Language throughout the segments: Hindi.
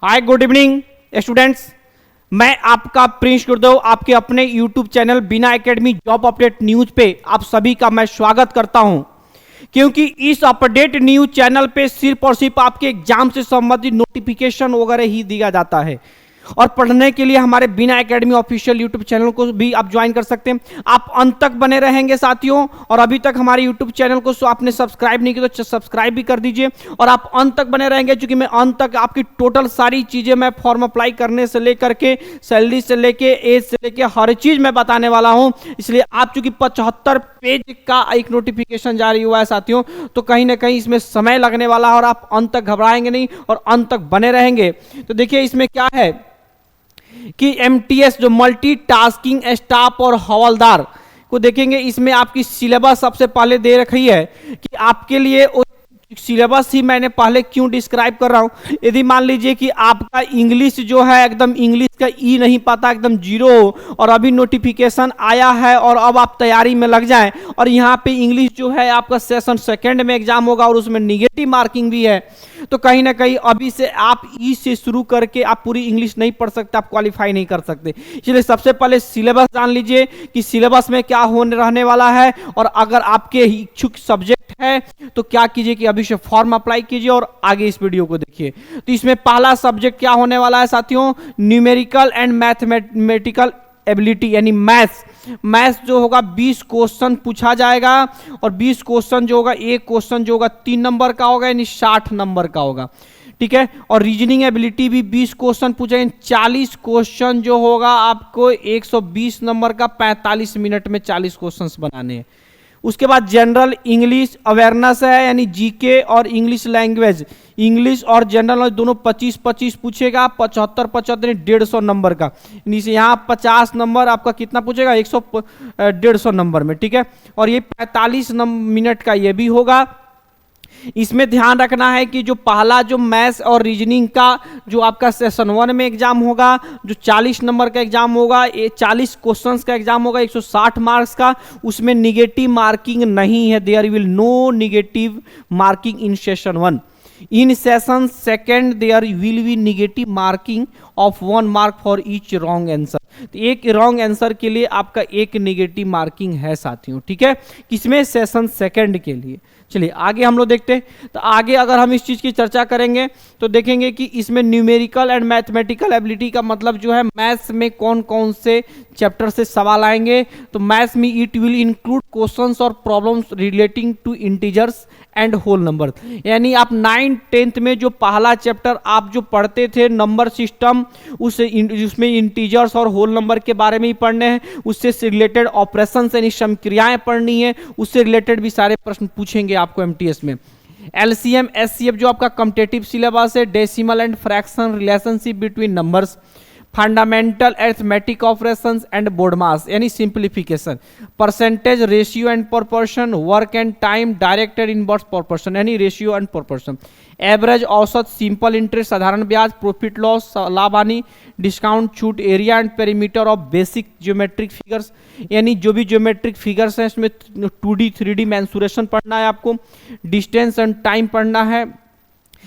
Hi good evening students. मैं आपका प्रिंस गुरुदेव आपके अपने यूट्यूब चैनल बिना एकेडमी जॉब अपडेट न्यूज पे आप सभी का मैं स्वागत करता हूं, क्योंकि इस अपडेट न्यूज चैनल पे सिर्फ और सिर्फ आपके एग्जाम से संबंधित नोटिफिकेशन वगैरह ही दिया जाता है। और पढ़ने के लिए हमारे बिना एकेडमी ऑफिशियल यूट्यूब चैनल को भी आप ज्वाइन कर सकते हैं। आप अंत तक बने रहेंगे साथियों, और अभी तक हमारे यूट्यूब चैनल को आपने सब्सक्राइब नहीं किया तो सब्सक्राइब भी कर दीजिए। और आप अंत तक बने रहेंगे, क्योंकि मैं अंत तक आपकी टोटल सारी चीजें मैं फॉर्म अप्लाई करने से लेकर के सैलरी से लेके एज से लेके हर चीज मैं बताने वाला हूं। इसलिए आप चूंकि 75 पेज का एक नोटिफिकेशन जारी हुआ है साथियों, तो कहीं ना कहीं इसमें समय लगने वाला है और आप अंत तक घबराएंगे नहीं और अंत तक बने रहेंगे। तो देखिए इसमें क्या है कि एमटीएस जो मल्टीटास्किंग स्टाफ और हवलदार को देखेंगे। इसमें आपकी सिलेबस सबसे पहले दे रखी है कि आपके लिए सिलेबस ही मैंने पहले क्यों डिस्क्राइब कर रहा हूं। यदि मान लीजिए कि आपका इंग्लिश जो है एकदम इंग्लिश का ई नहीं पाता, एकदम जीरो हो, और अभी नोटिफिकेशन आया है और अब आप तैयारी में लग जाएं, और यहाँ पे इंग्लिश जो है आपका सेशन सेकंड में एग्जाम होगा और उसमें निगेटिव मार्किंग भी है, तो कहीं ना कहीं अभी से आप ई से शुरू करके आप पूरी इंग्लिश नहीं पढ़ सकते, आप क्वालिफाई नहीं कर सकते। इसलिए सबसे पहले सिलेबस जान लीजिए कि सिलेबस में क्या होने रहने वाला है, और अगर आपके इच्छुक सब्जेक्ट है तो क्या कीजिए कि अभी से फॉर्म अप्लाई कीजिए और आगे इस वीडियो को देखिए। तो इसमें पहला सब्जेक्ट क्या होने वाला है साथियों, न्यूमेरिकल एंड मैथमेटिकल एबिलिटी यानी मैथ्स जो होगा 20 क्वेश्चन पूछा जाएगा, और 20 क्वेश्चन जो होगा, एक क्वेश्चन जो होगा 3 नंबर का होगा यानी 60 नंबर का होगा, ठीक है। और रीजनिंग एबिलिटी भी 20 क्वेश्चन पूछेंगे, 40 क्वेश्चन जो होगा आपको 120 नंबर का, 45 मिनट में 40 क्वेश्चन बनाने हैं। उसके बाद जनरल इंग्लिश अवेयरनेस है यानी जीके और इंग्लिश लैंग्वेज, इंग्लिश और जनरल दोनों 25-25 पूछेगा, 75-75 150 नंबर का, नीचे यहाँ 50 नंबर आपका कितना पूछेगा 150 नंबर में, ठीक है। और ये 45 मिनट का ये भी होगा। इसमें ध्यान रखना है कि जो पहला जो मैथ्स और रीजनिंग का जो आपका सेशन 1 में एग्जाम होगा, जो 40 नंबर का एग्जाम होगा, ये 40 क्वेश्चंस का एग्जाम होगा 160 मार्क्स का, उसमें निगेटिव मार्किंग नहीं है। There will no negative marking in session 1। In session second there will be negative marking of 1 mark for each wrong answer. तो एक रॉन्ग आंसर के लिए आपका एक निगेटिव मार्किंग है साथियों, ठीक है, किसमें सेशन सेकेंड के लिए। चलिए आगे हम लोग देखते हैं। तो आगे अगर हम इस चीज की चर्चा करेंगे तो देखेंगे कि इसमें न्यूमेरिकल एंड मैथमेटिकल एबिलिटी का मतलब जो है मैथ्स में कौन कौन से चैप्टर से सवाल आएंगे। तो मैथ्स में इट विल इंक्लूड क्वेश्चंस और problems relating to integers and whole number, यानी आप 9th 10th में जो पहला चैप्टर आप जो पढ़ते थे नंबर सिस्टम, उसमें इंटीजर्स और होल नंबर के बारे में ही पढ़ने हैं, उससे रिलेटेड ऑपरेशन यानी समक्रियाएं पढ़नी है, उससे रिलेटेड भी सारे प्रश्न पूछेंगे आपको एमटीएस में। एलसीएम एचसीएफ जो आपका कॉम्पिटिटिव सिलेबस है, decimal and fraction relationship between numbers, fundamental arithmetic operations and BODMAS यानी simplification, percentage ratio and proportion, work and time, direct and inverse proportion यानी रेशियो एंड प्रोपोर्शन, एवरेज औसत, सिंपल इंटरेस्ट, साधारण ब्याज, प्रॉफिट लॉस, लाभ हानि, डिस्काउंट, छूट, area and perimeter of basic geometric figures यानी जो भी ज्योमेट्रिक फिगर्स हैं इसमें 2D 3D मेंसुरेशन पढ़ना है आपको, डिस्टेंस एंड टाइम पढ़ना है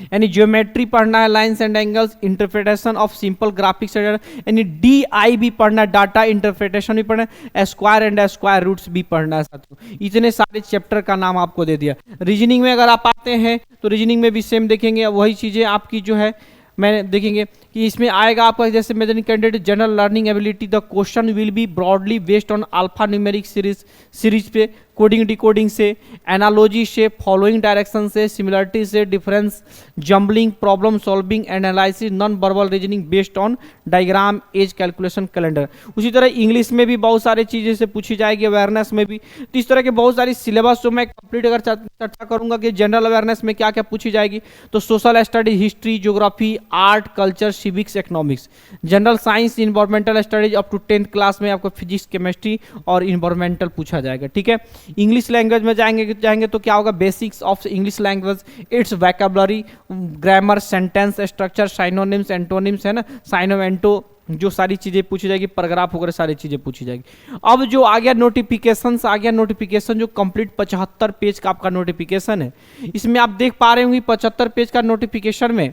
यानी ज्योमेट्री पढ़ना है, lines and angles, interpretation of simple graphics यानी DI भी पढ़ना है, डाटा इंटरप्रिटेशन भी पढ़ना है, स्क्वायर एंड स्क्वायर रूट्स भी पढ़ना है साथियों। इतने सारे चैप्टर का नाम आपको दे दिया। रीजनिंग में अगर आप आते हैं तो रीजनिंग में भी सेम देखेंगे, वही चीजें आपकी जो है मैंने देखेंगे कि इसमें आएगा आपका जैसे measuring candidate general learning ability, the question will be broadly based on alpha numeric series पे, कोडिंग डिकोडिंग से, एनालॉजी से, फॉलोइंग डायरेक्शन से, सिमिलरिटी से, difference, jumbling, problem solving, analysis, non verbal reasoning based on diagram, as calculation, calendar. उसी तरह इंग्लिश में भी बहुत सारी चीजें से पूछी जाएगी, अवेयरनेस में भी। तो इस तरह के बहुत सारी सिलेबस जो मैं कंप्लीट अगर चर्चा करूंगा कि जनरल अवेयरनेस में क्या क्या पूछी जाएगी, तो social studies, history, geography, art, culture, civics, economics, general science, environmental studies up to 10th class में आपको फिजिक्स, केमिस्ट्री और इन्वायरमेंटल पूछा जाएगा, ठीक है। इंग्लिश लैंग्वेज में जाएंगे तो क्या होगा, basics of English language, it's vocabulary, grammar, sentence structure, synonyms, antonyms है ना, साइनो एंटो, जो सारी चीजें पूछी जाएगी, पैराग्राफ वगैरह सारी चीजें पूछी जाएगी। अब जो आ गया नोटिफिकेशन, आ गया नोटिफिकेशन जो कंप्लीट 75 पेज का आपका नोटिफिकेशन है। इसमें आप देख पा रहे होंगे 75 पेज का नोटिफिकेशन में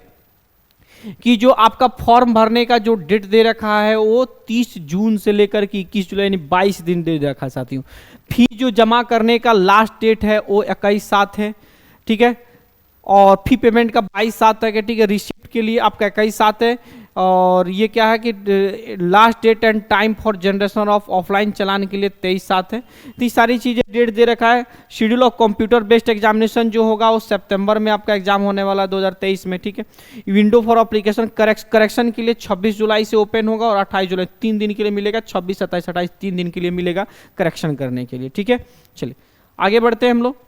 कि जो आपका फॉर्म भरने का जो डेट दे रखा है वो 30 जून से लेकर के 21 जुलाई यानी 22 दिन दे रखा है साथियों। फी जो जमा करने का लास्ट डेट है वो 21/7 है, ठीक है। और फी पेमेंट का 22/7 तक है, ठीक है। रिसिप्ट के लिए आपका 21/7 है। और ये क्या है कि last date and time for generation of offline challan के लिए 23/7 है। तो ये सारी चीज़ें डेट दे रखा है। Schedule of computer based examination जो होगा वो सितंबर में आपका एग्जाम होने वाला है 2023 में, ठीक है। विंडो फॉर एप्लीकेशन करेक्शन के लिए 26 जुलाई से ओपन होगा और 28 जुलाई 3 दिन के लिए मिलेगा। 26, 27, 28 3 दिन के लिए मिलेगा करेक्शन करने के लिए, ठीक है। चलिए आगे बढ़ते हैं हम लोग।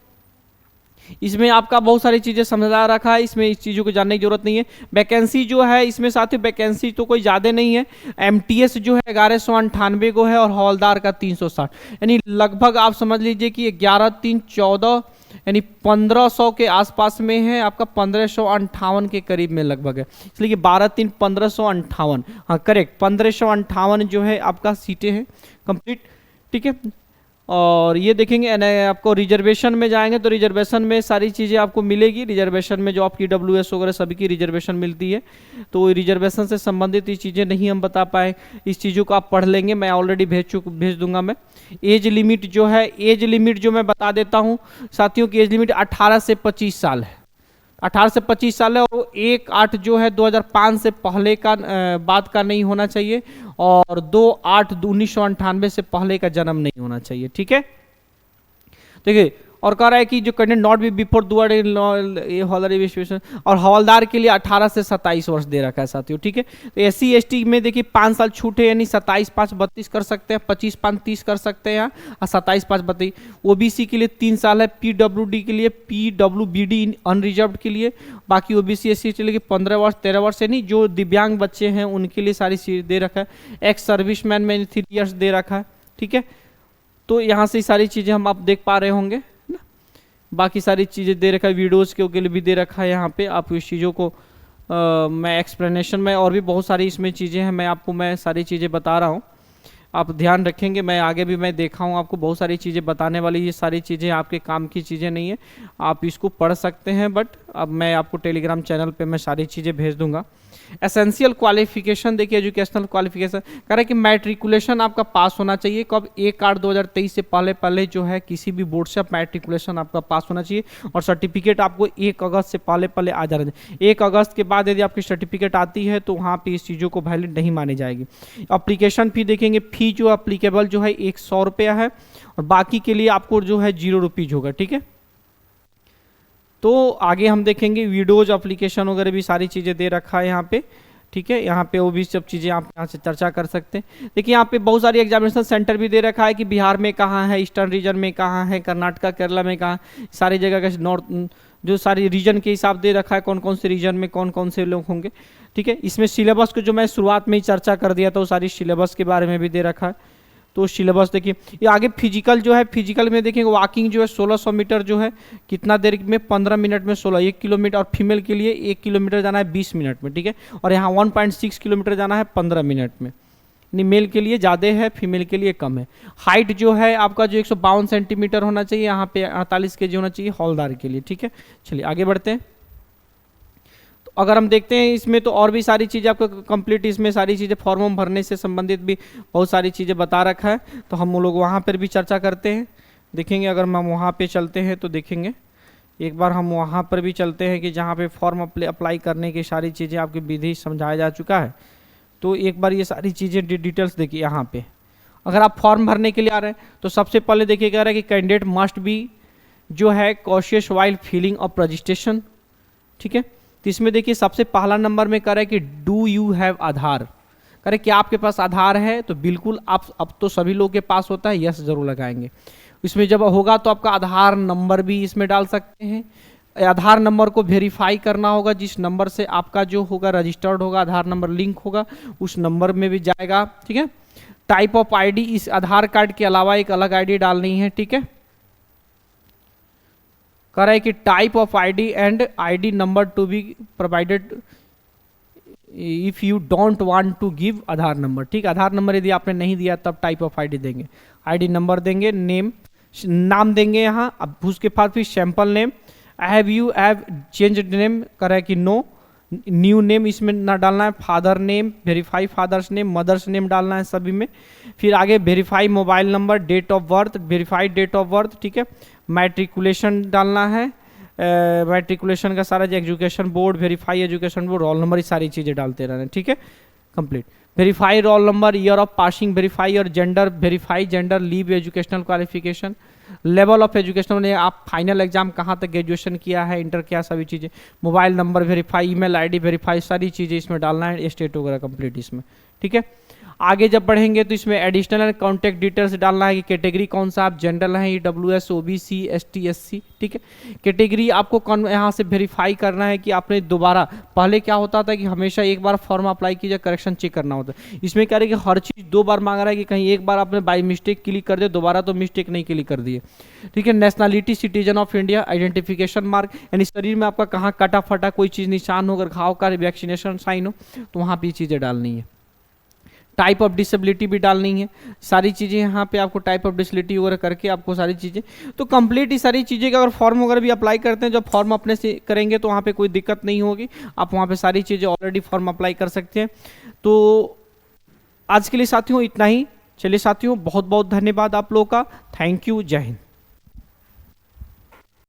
इसमें आपका बहुत सारी चीज़ें समझा रखा है, इसमें इस चीज़ों को जानने की जरूरत नहीं है। वैकेंसी जो है इसमें साथियों वैकेंसी तो कोई ज़्यादा नहीं है। एमटीएस जो है 1198 को है और हवलदार का 360, यानी लगभग आप समझ लीजिए कि 11, 3, 14 यानी 1500 के आसपास में है। आपका 1558 के करीब में लगभग है, इसलिए 12, 3, 1558, हाँ करेक्ट 1558 जो है आपका सीटें हैं कंप्लीट, ठीक है। और ये देखेंगे आपको रिजर्वेशन में जाएंगे तो रिजर्वेशन में सारी चीज़ें आपको मिलेगी। रिजर्वेशन में जो आपकी डब्ल्यूएस वगैरह सभी की रिजर्वेशन मिलती है, तो रिजर्वेशन से संबंधित ये चीज़ें नहीं हम बता पाए, इस चीज़ों को आप पढ़ लेंगे, मैं ऑलरेडी भेज दूंगा मैं। एज लिमिट जो है, एज लिमिट जो मैं बता देता हूँ साथियों की एज लिमिट 18 से 25 साल है। 18 से 25 साल है और 1/8 जो है 2005 से पहले का बाद का नहीं होना चाहिए और 2/8/1998 से पहले का जन्म नहीं होना चाहिए, ठीक है। देखिए और कह रहा है कि जो कैंडिडेट नॉट बी बिफोर और हवलदार के लिए 18 से 27 वर्ष दे रखा है साथियों, ठीक है। तो SC ST में देखिए 5 साल छूट है, यानी 27/5/32 कर सकते हैं, 25/5/30 कर सकते हैं और 27/5/32। OBC के लिए 3 साल है, PWD के लिए, PWBD अनरिजर्व के लिए, बाकी OBC SC के लिए 15 वर्ष 13 वर्ष, यानी जो दिव्यांग बच्चे हैं उनके लिए सारी चीज दे रखा है। एक्स सर्विसमैन में 3 ईयर्स दे रखा है, ठीक है। तो यहाँ से सारी चीज़ें हम आप देख पा रहे होंगे ना, बाकी सारी चीज़ें दे रखा है, वीडियोज़ के लिए भी दे रखा है यहाँ पे। आप इस चीज़ों को मैं एक्सप्लेनेशन में और भी बहुत सारी इसमें चीज़ें हैं, मैं सारी चीज़ें बता रहा हूँ, आप ध्यान रखेंगे। मैं आगे भी मैं देखा हूँ आपको बहुत सारी चीज़ें बताने वाली, ये सारी चीज़ें आपके काम की चीज़ें नहीं है, आप इसको पढ़ सकते हैं, बट अब मैं आपको टेलीग्राम चैनल पे मैं सारी चीज़ें भेज दूंगा। एसेंशियल क्वालिफिकेशन देखिए, एजुकेशनल क्वालिफिकेशन कह रहा है कि मैट्रिकुलेशन आपका पास होना चाहिए कब, 1/8/2023 से पहले जो है किसी भी बोर्ड से मैट्रिकुलेशन आपका पास होना चाहिए और सर्टिफिकेट आपको 1 अगस्त से पहले आ जाना चाहिए। 1 अगस्त के बाद यदि आपकी सर्टिफिकेट आती है तो वहाँ पे इस चीज़ों को वैलिड नहीं मानी जाएगी। अप्लीकेशन फी देखेंगे, फी जो अप्लीकेबल जो है 100 रुपया है और बाकी के लिए आपको जो है 0 रुपीज होगा, ठीक है। तो आगे हम देखेंगे विंडोज एप्लीकेशन वगैरह भी सारी चीज़ें दे रखा है यहाँ पे, ठीक है। यहाँ पे वो भी सब चीज़ें आप यहाँ से चर्चा कर सकते हैं। देखिए यहाँ पे बहुत सारी एग्जामिनेशन सेंटर भी दे रखा है कि बिहार में कहाँ है, ईस्टर्न रीजन में कहाँ है, कर्नाटका केरला में कहाँ, सारी जगह का नॉर्थ जो सारी रीजन के हिसाब दे रखा है, कौन कौन से रीजन में कौन कौन से लोग होंगे, ठीक है। इसमें सिलेबस को जो मैं शुरुआत में ही चर्चा कर दिया था वो सारी सिलेबस के बारे में भी दे रखा है। तो सिलेबस देखिए, ये आगे फिजिकल जो है, फिजिकल में देखेंगे वॉकिंग जो है 1600 मीटर जो है कितना देर में, 15 मिनट में 1 किलोमीटर, और फीमेल के लिए 1 किलोमीटर जाना है 20 मिनट में, ठीक है। और यहाँ 1.6 किलोमीटर जाना है 15 मिनट में, यानी मेल के लिए ज़्यादा है, फीमेल के लिए कम है। हाइट जो है आपका जो 152 सेंटीमीटर होना चाहिए, यहाँ पे 48 kg होना चाहिए हौलदार के लिए, ठीक है। चलिए आगे बढ़ते हैं। अगर हम देखते हैं इसमें तो और भी सारी चीज़ें आपको कंप्लीट, इसमें सारी चीज़ें फॉर्म भरने से संबंधित भी बहुत सारी चीज़ें बता रखा है, तो हम लोग वहाँ पर भी चर्चा करते हैं, देखेंगे। अगर हम वहाँ पे चलते हैं तो देखेंगे, एक बार हम वहाँ पर भी चलते हैं कि जहाँ पे फॉर्म अप्लाई करने की सारी चीज़ें आपकी विधि समझाया जा चुका है। तो एक बार ये सारी चीज़ें डिटेल्स देखिए यहाँ पे। अगर आप फॉर्म भरने के लिए आ रहे हैं तो सबसे पहले देखिए कह रहा है कि कैंडिडेट मस्ट बी जो है cautious while filling of registration, ठीक है। तो इसमें देखिए सबसे पहला नंबर में कह रहा है कि डू यू हैव आधार, कह रहे क्या आपके पास आधार है, तो बिल्कुल आप, अब तो सभी लोगों के पास होता है, यस जरूर लगाएंगे। इसमें जब होगा तो आपका आधार नंबर भी इसमें डाल सकते हैं। आधार नंबर को वेरीफाई करना होगा, जिस नंबर से आपका जो होगा रजिस्टर्ड होगा, आधार नंबर लिंक होगा, उस नंबर में भी जाएगा, ठीक है। टाइप ऑफ आईडी, इस आधार कार्ड के अलावा एक अलग आईडी डालनी है, ठीक है। कह रहा है कि type of ID and ID number to be provided if you don't want to give Aadhaar number, ठीक। आधार नंबर यदि आपने नहीं दिया तब टाइप ऑफ आईडी देंगे, आईडी नंबर देंगे, नेम नाम देंगे यहाँ। अब उसके बाद फिर sample name, have you have change name, कह रहा है कि नो, न्यू नेम इसमें ना डालना है, father name, verify father's name, mother's name डालना है सभी में। फिर आगे verify mobile number, date of birth, verified date of birth, ठीक है। मैट्रिकुलेशन डालना है, मैट्रिकुलेशन का सारा जो education board, verify education board, roll number, ये सारी चीज़ें डालते रहना, ठीक है। Complete. Verify roll number, year of passing, verify और gender, verify gender, leave educational qualification, level of education में आप फाइनल एग्जाम कहाँ तक ग्रेजुएशन किया है, इंटर किया, सभी चीज़ें। Mobile number verify, email ID verify, सारी चीज़ें इसमें डालना है, स्टेट वगैरह कंप्लीट इसमें, ठीक है। आगे जब बढ़ेंगे तो इसमें एडिशनल एंड कॉन्टैक्ट डिटेल्स डालना है कि कैटेगरी कौन सा, आप जनरल हैं, EWS, OBC, ST, SC, ठीक है। कैटेगरी आपको यहाँ से वेरीफाई करना है कि आपने दोबारा, पहले क्या होता था कि हमेशा एक बार फॉर्म अप्लाई कीजिए, करेक्शन चेक करना होता है। इसमें क्या है कि हर चीज़ 2 बार मांग रहा है कि कहीं एक बार आपने बाई मिस्टेक क्लिक कर दिया, दोबारा तो मिस्टेक नहीं क्लिक कर दिए, ठीक है। Nationality citizen of India, identification mark, यानी शरीर में आपका कहाँ कटा फटा कोई चीज़ निशान हो, अगर घाव का वैक्सीनेशन साइन हो तो वहाँ पर चीज़ें डालनी है। टाइप ऑफ डिसेबिलिटी भी डालनी है, सारी चीज़ें यहाँ पे आपको टाइप ऑफ डिसेबिलिटी वगैरह करके आपको सारी चीज़ें, तो कंप्लीट ही सारी चीज़ें का अगर फॉर्म वगैरह भी अप्लाई करते हैं, जब फॉर्म अपने से करेंगे तो वहाँ पे कोई दिक्कत नहीं होगी, आप वहाँ पे सारी चीज़ें ऑलरेडी फॉर्म अप्लाई कर सकते हैं। तो आज के लिए साथियों इतना ही। चलिए साथियों, बहुत बहुत धन्यवाद आप लोगों का, थैंक यू, जय हिंद।